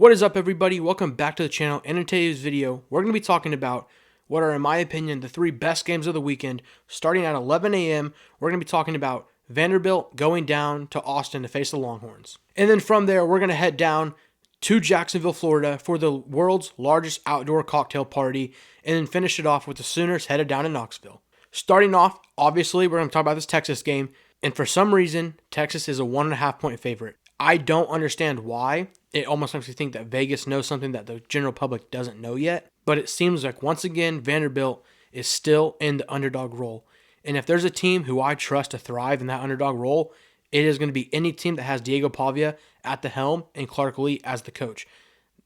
What is up, everybody? Welcome back to the channel, and in today's video, we're going to be talking about what are, in my opinion, the three best games of the weekend. Starting at 11 a.m., we're going to be talking about Vanderbilt going down to Austin to face the Longhorns. And then from there, we're going to head down to Jacksonville, Florida for the world's largest outdoor cocktail party, and then finish it off with the Sooners headed down to Knoxville. Starting off, obviously, we're going to talk about this Texas game, and for some reason, Texas is a 1.5-point favorite. I don't understand why. It almost makes me think that Vegas knows something that the general public doesn't know yet. But it seems like, once again, Vanderbilt is still in the underdog role. And if there's a team who I trust to thrive in that underdog role, it is going to be any team that has Diego Pavia at the helm and Clark Lee as the coach.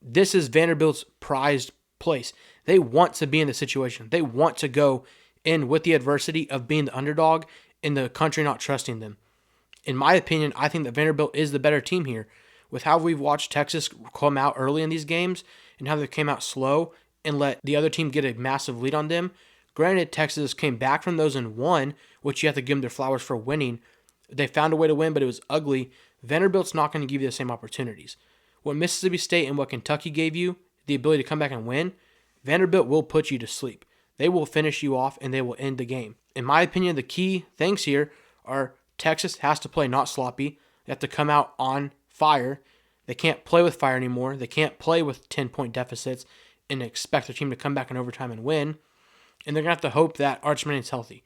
This is Vanderbilt's prized place. They want to be in the situation. They want to go in with the adversity of being the underdog and the country not trusting them. In my opinion, I think that Vanderbilt is the better team here. With how we've watched Texas come out early in these games and how they came out slow and let the other team get a massive lead on them. Granted, Texas came back from those and won, which you have to give them their flowers for winning. They found a way to win, but it was ugly. Vanderbilt's not going to give you the same opportunities. What Mississippi State and what Kentucky gave you, the ability to come back and win, Vanderbilt will put you to sleep. They will finish you off and they will end the game. In my opinion, the key things here are Texas has to play not sloppy. They have to come out on fire. They can't play with fire anymore. They can't play with 10-point deficits and expect their team to come back in overtime and win. And they're going to have to hope that Arch Manning's healthy.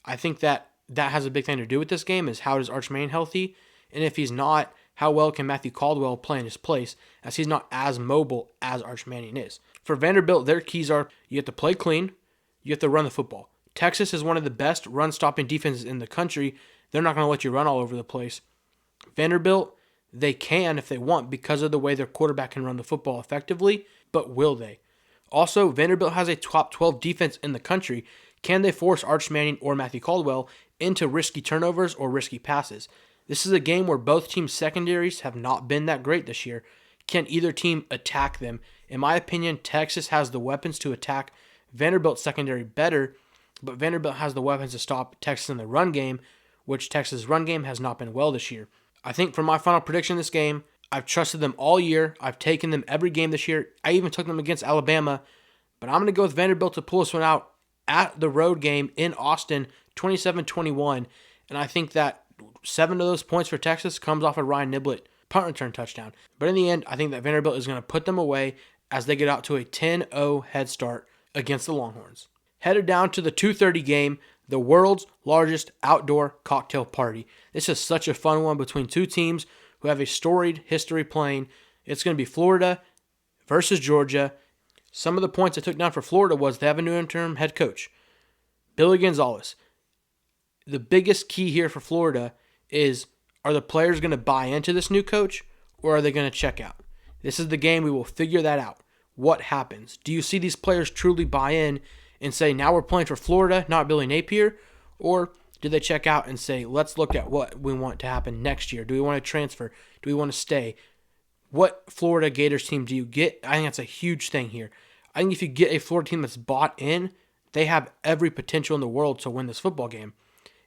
I think that has a big thing to do with this game is how is Arch Manning healthy? And if he's not, how well can Matthew Caldwell play in his place as he's not as mobile as Arch Manning is? For Vanderbilt, their keys are you have to play clean, you have to run the football. Texas is one of the best run-stopping defenses in the country. They're not going to let you run all over the place. Vanderbilt, they can if they want because of the way their quarterback can run the football effectively, but will they? Also, Vanderbilt has a top 12 defense in the country. Can they force Arch Manning or Matthew Caldwell into risky turnovers or risky passes? This is a game where both teams' secondaries have not been that great this year. Can either team attack them? In my opinion, Texas has the weapons to attack Vanderbilt's secondary better, but Vanderbilt has the weapons to stop Texas in the run game, which Texas' run game has not been well this year. I think for my final prediction in this game, I've trusted them all year. I've taken them every game this year. I even took them against Alabama. But I'm going to go with Vanderbilt to pull this one out at the road game in Austin, 27-21. And I think that 7 of those points for Texas comes off a Ryan Niblett punt return touchdown. But in the end, I think that Vanderbilt is going to put them away as they get out to a 10-0 head start against the Longhorns. Headed down to the 2:30 game, the world's largest outdoor cocktail party. This is such a fun one between two teams who have a storied history playing. It's going to be Florida versus Georgia. Some of the points I took down for Florida was they have a new interim head coach, Billy Gonzalez. The biggest key here for Florida is, are the players going to buy into this new coach or are they going to check out? This is the game we will figure that out. What happens? Do you see these players truly buy in and say, now we're playing for Florida, not Billy Napier? Or do they check out and say, let's look at what we want to happen next year? Do we want to transfer? Do we want to stay? What Florida Gators team do you get? I think that's a huge thing here. I think if you get a Florida team that's bought in, they have every potential in the world to win this football game.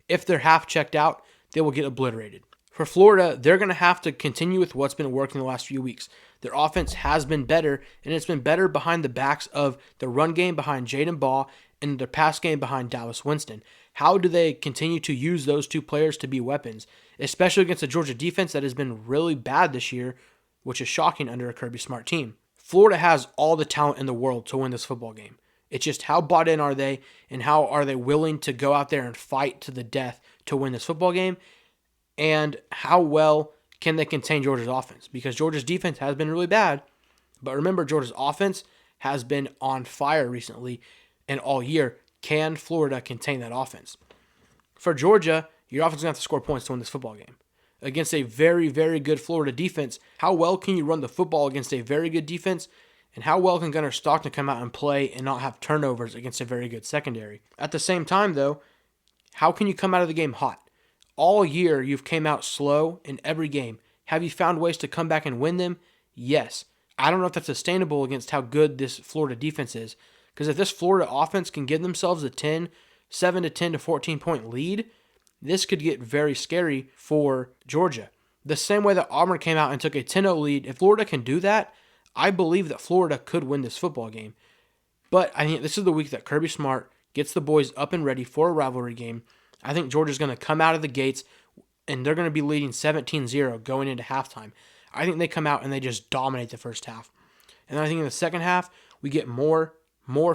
If they're half checked out, they will get obliterated. For Florida, they're going to have to continue with what's been working the last few weeks. Their offense has been better, and it's been better behind the backs of the run game behind Jaden Baugh and their pass game behind Dallas Winston. How do they continue to use those two players to be weapons, especially against a Georgia defense that has been really bad this year, which is shocking under a Kirby Smart team? Florida has all the talent in the world to win this football game. It's just how bought in are they, and how are they willing to go out there and fight to the death to win this football game, and how well can they contain Georgia's offense? Because Georgia's defense has been really bad, but remember, Georgia's offense has been on fire recently and all year. Can Florida contain that offense? For Georgia, your offense is going to have to score points to win this football game. Against a very, very good Florida defense, how well can you run the football against a very good defense? And how well can Gunnar Stockton come out and play and not have turnovers against a very good secondary? At the same time, though, how can you come out of the game hot? All year, you've came out slow in every game. Have you found ways to come back and win them? Yes. I don't know if that's sustainable against how good this Florida defense is. Because if this Florida offense can give themselves a 7 to 10 to 14 point lead, this could get very scary for Georgia. The same way that Auburn came out and took a 10-0 lead, if Florida can do that, I believe that Florida could win this football game. But I think this is the week that Kirby Smart gets the boys up and ready for a rivalry game. I think Georgia's going to come out of the gates, and they're going to be leading 17-0 going into halftime. I think they come out and they just dominate the first half. And then I think in the second half, we get more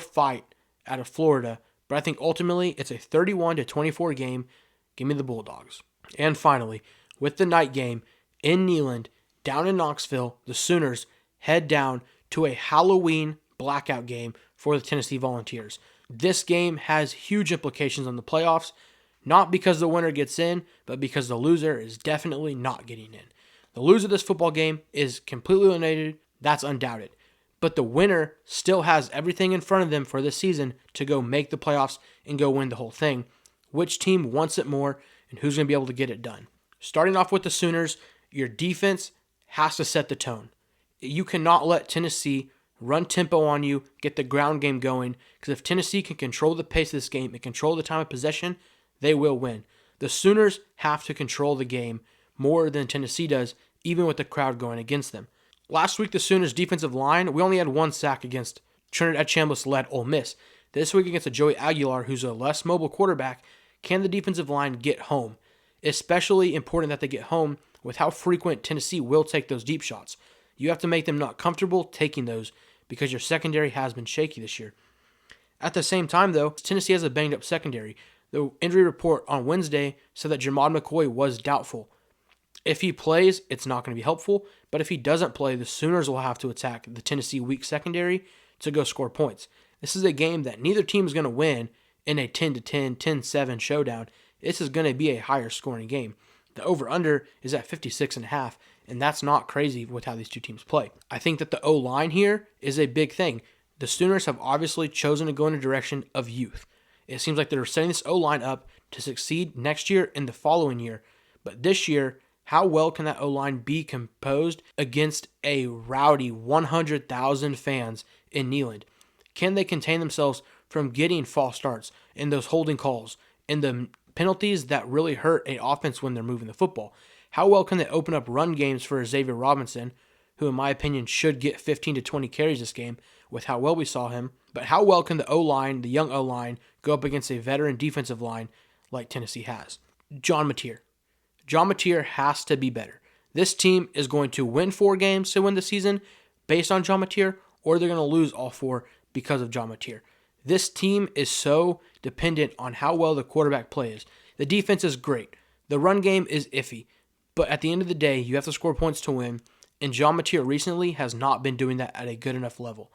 fight out of Florida. But I think ultimately it's a 31-24 game. Give me the Bulldogs. And finally, with the night game in Neyland, down in Knoxville, the Sooners head down to a Halloween blackout game for the Tennessee Volunteers. This game has huge implications on the playoffs, not because the winner gets in, but because the loser is definitely not getting in. The loser of this football game is completely eliminated. That's undoubted. But the winner still has everything in front of them for this season to go make the playoffs and go win the whole thing. Which team wants it more, and who's going to be able to get it done? Starting off with the Sooners, your defense has to set the tone. You cannot let Tennessee run tempo on you, get the ground game going, because if Tennessee can control the pace of this game and control the time of possession, they will win. The Sooners have to control the game more than Tennessee does, even with the crowd going against them. Last week, the Sooners' defensive line, we only had one sack against Trinidad Chambliss-led Ole Miss. This week against a Joey Aguilar, who's a less mobile quarterback, can the defensive line get home? Especially important that they get home with how frequent Tennessee will take those deep shots. You have to make them not comfortable taking those because your secondary has been shaky this year. At the same time, though, Tennessee has a banged-up secondary. The injury report on Wednesday said that Jermod McCoy was doubtful. If he plays, it's not going to be helpful, but if he doesn't play, the Sooners will have to attack the Tennessee weak secondary to go score points. This is a game that neither team is going to win in a 10-10, 10-7 showdown. This is going to be a higher scoring game. The over-under is at 56.5, and that's not crazy with how these two teams play. I think that the O-line here is a big thing. The Sooners have obviously chosen to go in a direction of youth. It seems like they're setting this O-line up to succeed next year and the following year. But this year, how well can that O-line be composed against a rowdy 100,000 fans in Neyland? Can they contain themselves from getting false starts and those holding calls and the penalties that really hurt an offense when they're moving the football? How well can they open up run games for Xavier Robinson, who in my opinion should get 15 to 20 carries this game with how well we saw him? But how well can the O-line, the young O-line, go up against a veteran defensive line like Tennessee has? John Mateer. John Mateer has to be better. This team is going to win 4 games to win the season based on John Mateer, or they're going to lose all 4 because of John Mateer. This team is so dependent on how well the quarterback plays. The defense is great. The run game is iffy. But at the end of the day, you have to score points to win, and John Mateer recently has not been doing that at a good enough level.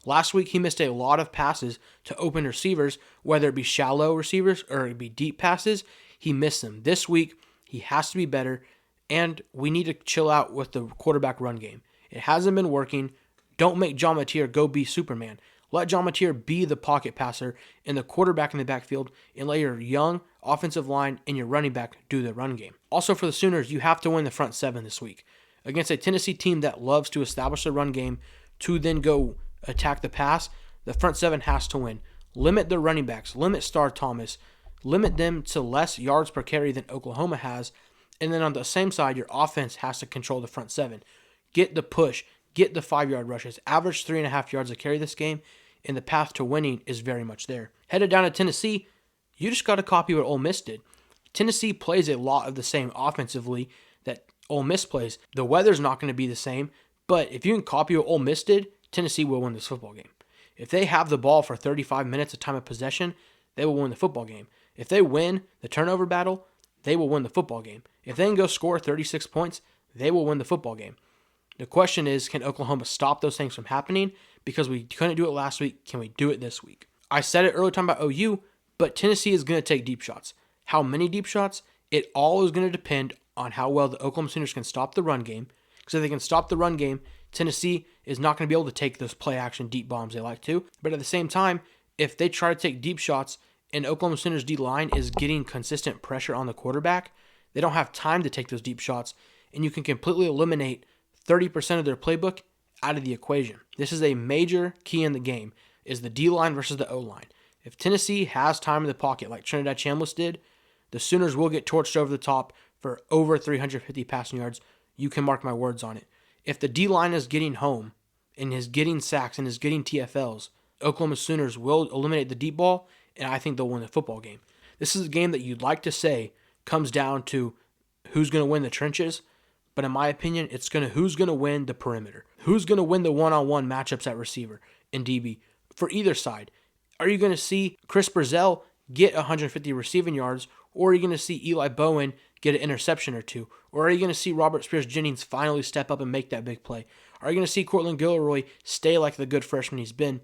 Last week, he missed a lot of passes to open receivers, whether it be shallow receivers or it be deep passes. He missed them. This week, he has to be better, and we need to chill out with the quarterback run game. It hasn't been working. Don't make John Mateer go be Superman. Let John Mateer be the pocket passer and the quarterback in the backfield, and let your young offensive line and your running back do the run game. Also for the Sooners, you have to win the front 7 this week. Against a Tennessee team that loves to establish the run game to then go attack the pass, the front 7 has to win. Limit the running backs. Limit Star Thomas. Limit them to less yards per carry than Oklahoma has. And then on the same side, your offense has to control the front 7. Get the push. Get the 5-yard rushes. Average 3.5 yards a carry this game, and the path to winning is very much there. Headed down to Tennessee, you just got to copy what Ole Miss did. Tennessee plays a lot of the same offensively that Ole Miss plays. The weather's not going to be the same, but if you can copy what Ole Miss did, Tennessee will win this football game. If they have the ball for 35 minutes of time of possession, they will win the football game. If they win the turnover battle, they will win the football game. If they can go score 36 points, they will win the football game. The question is, can Oklahoma stop those things from happening? Because we couldn't do it last week, can we do it this week? I said it earlier talking about OU, but Tennessee is going to take deep shots. How many deep shots? It all is going to depend on how well the Oklahoma Sooners can stop the run game. Because if they can stop the run game, Tennessee is not going to be able to take those play-action deep bombs they like to. But at the same time, if they try to take deep shots and Oklahoma Sooners D-line is getting consistent pressure on the quarterback, they don't have time to take those deep shots, and you can completely eliminate 30% of their playbook out of the equation. This is a major key in the game, is the D-line versus the O-line. If Tennessee has time in the pocket like Trinidad Chambliss did, the Sooners will get torched over the top for over 350 passing yards. You can mark my words on it. If the D-line is getting home and is getting sacks and is getting TFLs, Oklahoma Sooners will eliminate the deep ball, and I think they'll win the football game. This is a game that you'd like to say comes down to who's going to win the trenches, but in my opinion, it's who's going to win the perimeter. Who's going to win the one-on-one matchups at receiver and DB for either side. Are you going to see Chris Brazell get 150 receiving yards, or are you going to see Eli Bowen get an interception or two? Or are you going to see Robert Spears-Jennings finally step up and make that big play? Are you going to see Cortland Gilroy stay like the good freshman he's been?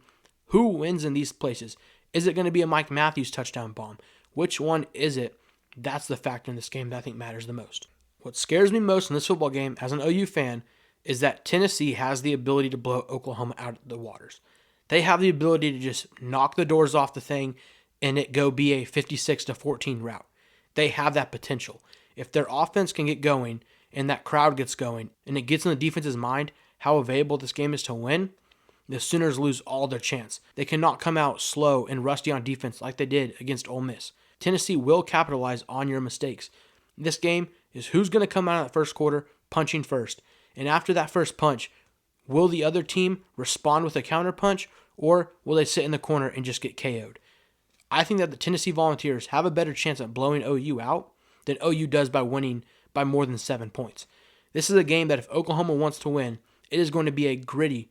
Who wins in these places? Is it going to be a Mike Matthews touchdown bomb? Which one is it? That's the factor in this game that I think matters the most. What scares me most in this football game as an OU fan is that Tennessee has the ability to blow Oklahoma out of the waters. They have the ability to just knock the doors off the thing and it go be a 56-14 route. They have that potential. If their offense can get going and that crowd gets going and it gets in the defense's mind how available this game is to win, the Sooners lose all their chance. They cannot come out slow and rusty on defense like they did against Ole Miss. Tennessee will capitalize on your mistakes. This game is who's going to come out of that first quarter punching first. And after that first punch, will the other team respond with a counter punch, or will they sit in the corner and just get KO'd? I think that the Tennessee Volunteers have a better chance at blowing OU out than OU does by winning by more than 7 points. This is a game that if Oklahoma wants to win, it is going to be a gritty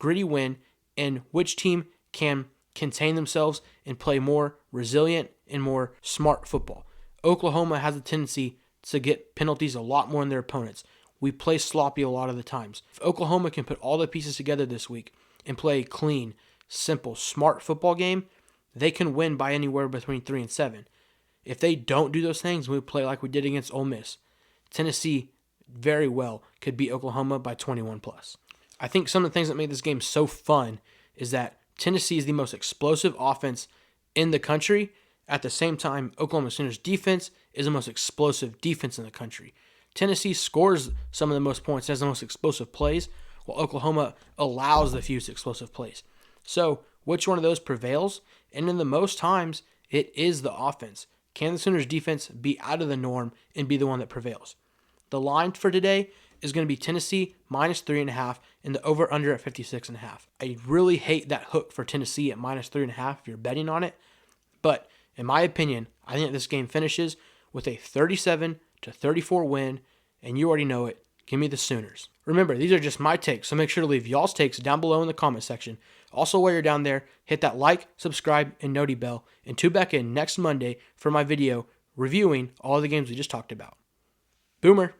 win, and which team can contain themselves and play more resilient and more smart football. Oklahoma has a tendency to get penalties a lot more than their opponents. We play sloppy a lot of the times. If Oklahoma can put all the pieces together this week and play a clean, simple, smart football game, they can win by anywhere between 3 and 7. If they don't do those things, we play like we did against Ole Miss. Tennessee very well could beat Oklahoma by 21 plus. I think some of the things that make this game so fun is that Tennessee is the most explosive offense in the country. At the same time, Oklahoma Sooners defense is the most explosive defense in the country. Tennessee scores some of the most points, has the most explosive plays, while Oklahoma allows the fewest explosive plays. So, which one of those prevails? And in the most times, it is the offense. Can the Sooners defense be out of the norm and be the one that prevails? The line for today is going to be Tennessee minus 3.5 and the over-under at 56.5. I really hate that hook for Tennessee at minus 3.5 if you're betting on it. But in my opinion, I think this game finishes with a 37-34 win, and you already know it. Give me the Sooners. Remember, these are just my takes, so make sure to leave y'all's takes down below in the comment section. Also, while you're down there, hit that like, subscribe, and noti bell, and tune back in next Monday for my video reviewing all the games we just talked about. Boomer.